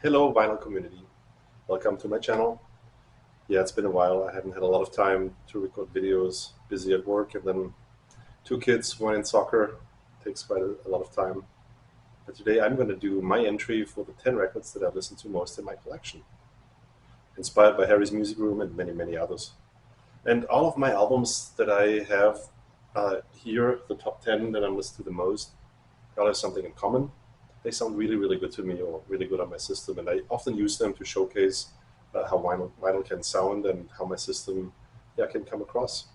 Hello, Vinyl Community. Welcome to my channel. Yeah, it's been a while. I haven't had a lot of time to record videos, busy at work, and then two kids, one in soccer, takes quite a lot of time. But today I'm going to do my entry for the 10 records that I've listened to most in my collection, inspired by Harry's Music Room and many, many others. And all of my albums that I have here, the top 10 that I'm listening to the most, all have something in common. They sound really, really good to me, or really good on my system, and I often use them to showcase how vinyl can sound and how my system can come across.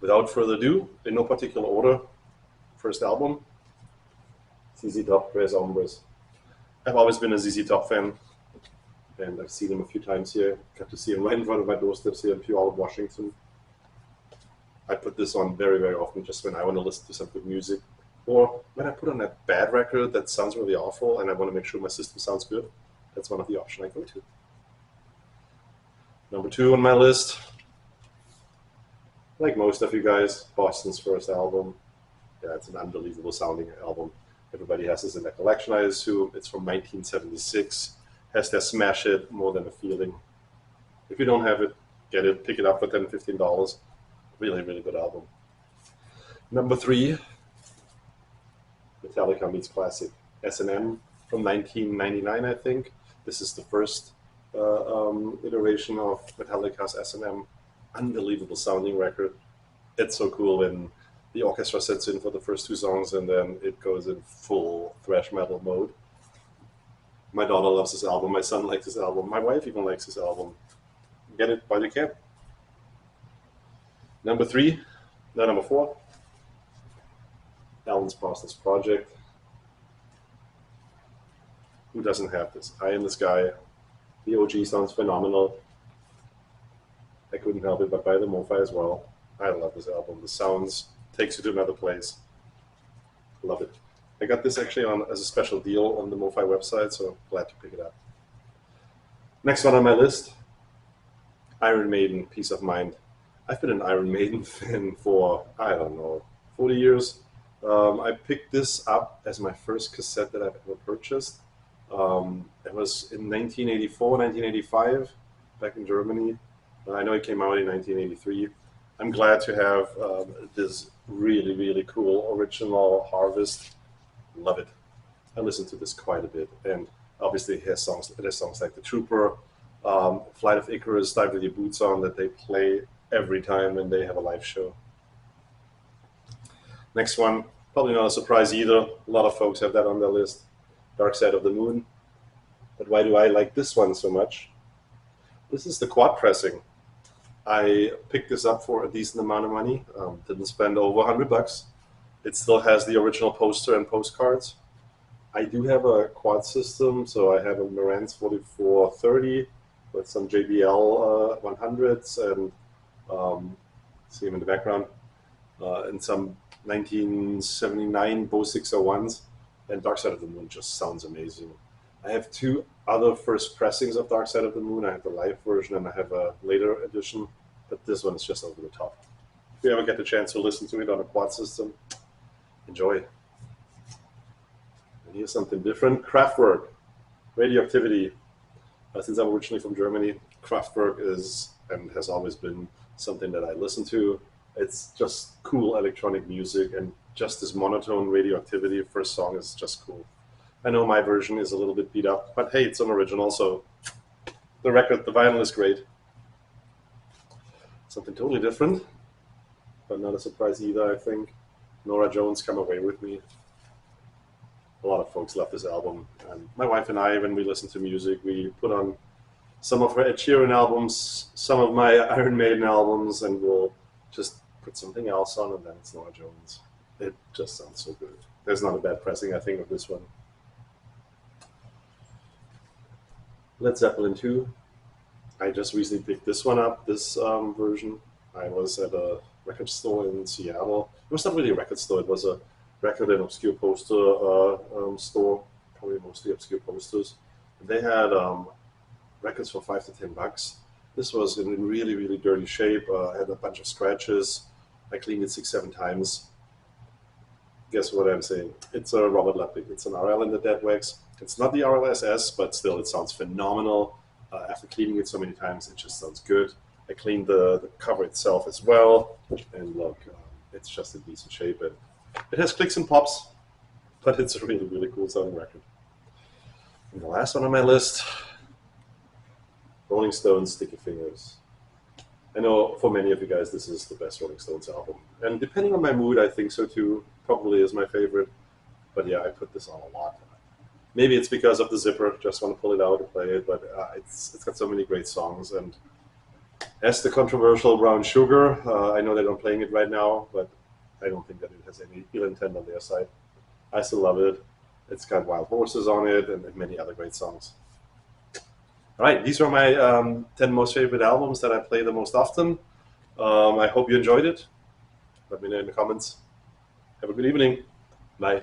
Without further ado, in no particular order, first album, ZZ Top, Tres Hombres. I've always been a ZZ Top fan, and I've seen him a few times here. Got to see him right in front of my doorsteps here in Puyallup, Washington. I put this on very, very often just when I want to listen to some good music. Or when I put on a bad record that sounds really awful and I want to make sure my system sounds good, that's one of the options I go to. Number 2 on my list, like most of you guys, Boston's first album. Yeah, it's an unbelievable sounding album. Everybody has this in their collection, I assume. It's from 1976. Has their smash hit, More Than a Feeling. If you don't have it, get it, pick it up for $10, $15. Really, really good album. Number 3, Metallica meets classic, S&M from 1999, I think. This is the first iteration of Metallica's S&M. Unbelievable sounding record. It's so cool when the orchestra sets in for the first 2 songs and then it goes in full thrash metal mode. My daughter loves this album. My son likes this album. My wife even likes this album. Get it while you can. Number 4. Alan Parsons Project. Who doesn't have this? I Am the Sky. The OG sounds phenomenal. I couldn't help it but buy the MoFi as well. I love this album. The sounds takes you to another place. Love it. I got this actually on as a special deal on the MoFi website, so glad to pick it up. Next one on my list, Iron Maiden, Peace of Mind. I've been an Iron Maiden fan for, I don't know, 40 years. I picked this up as my first cassette that I've ever purchased. It was in 1984, 1985, back in Germany. I know it came out in 1983. I'm glad to have this really, really cool original Harvest. Love it. I listen to this quite a bit, and obviously it has songs like The Trooper, Flight of Icarus, Dive With Your Boots On, that they play every time when they have a live show. Next one, probably not a surprise either. A lot of folks have that on their list. Dark Side of the Moon. But why do I like this one so much? This is the quad pressing. I picked this up for a decent amount of money. Didn't spend over $100. It still has the original poster and postcards. I do have a quad system, so I have a Marantz 4430 with some JBL 100s and see them in the background, and some 1979 Bose 601s, and Dark Side of the Moon just sounds amazing. I have 2 other first pressings of Dark Side of the Moon. I have the live version and I have a later edition, but this one is just over the top. If you ever get the chance to listen to it on a quad system, enjoy. And here's something different, Kraftwerk, Radioactivity. Since I'm originally from Germany, Kraftwerk is and has always been something that I listen to. It's just cool electronic music, and just this monotone Radioactivity first song is just cool. I know my version is a little bit beat up, but hey, it's an original, so the vinyl is great. Something totally different, but not a surprise either, I think. Norah Jones, Come Away With Me. A lot of folks love this album. And my wife and I, when we listen to music, we put on some of her Ed Sheeran albums, some of my Iron Maiden albums, and we'll just put something else on, and then it's Norah Jones. It just sounds so good. There's not a bad pressing, I think, of this one. Led Zeppelin 2. I just recently picked this one up, this version. I was at a record store in Seattle. It was not really a record store, it was a record and obscure poster store, probably mostly obscure posters. They had records for $5 to $10. This was in really, really dirty shape. I had a bunch of scratches. I cleaned it 6-7 times. Guess what I'm saying? It's a Robert Ludwig. It's an RL in the dead wax. It's not the RLSS, but still it sounds phenomenal. After cleaning it so many times, it just sounds good. I cleaned the cover itself as well, and look, it's just in decent shape. And it has clicks and pops, but it's a really, really cool sounding record. And the last one on my list, Rolling Stones' Sticky Fingers. I know for many of you guys this is the best Rolling Stones album. And depending on my mood, I think so too. Probably is my favorite. But yeah, I put this on a lot. Maybe it's because of the zipper, just want to pull it out and play it, but it's got so many great songs. And as the controversial Brown Sugar, I know they're not playing it right now, but I don't think that it has any ill intent on their side. I still love it. It's got Wild Horses on it and many other great songs. All right, these are my 10 most favorite albums that I play the most often. I hope you enjoyed it. Let me know in the comments. Have a good evening. Bye.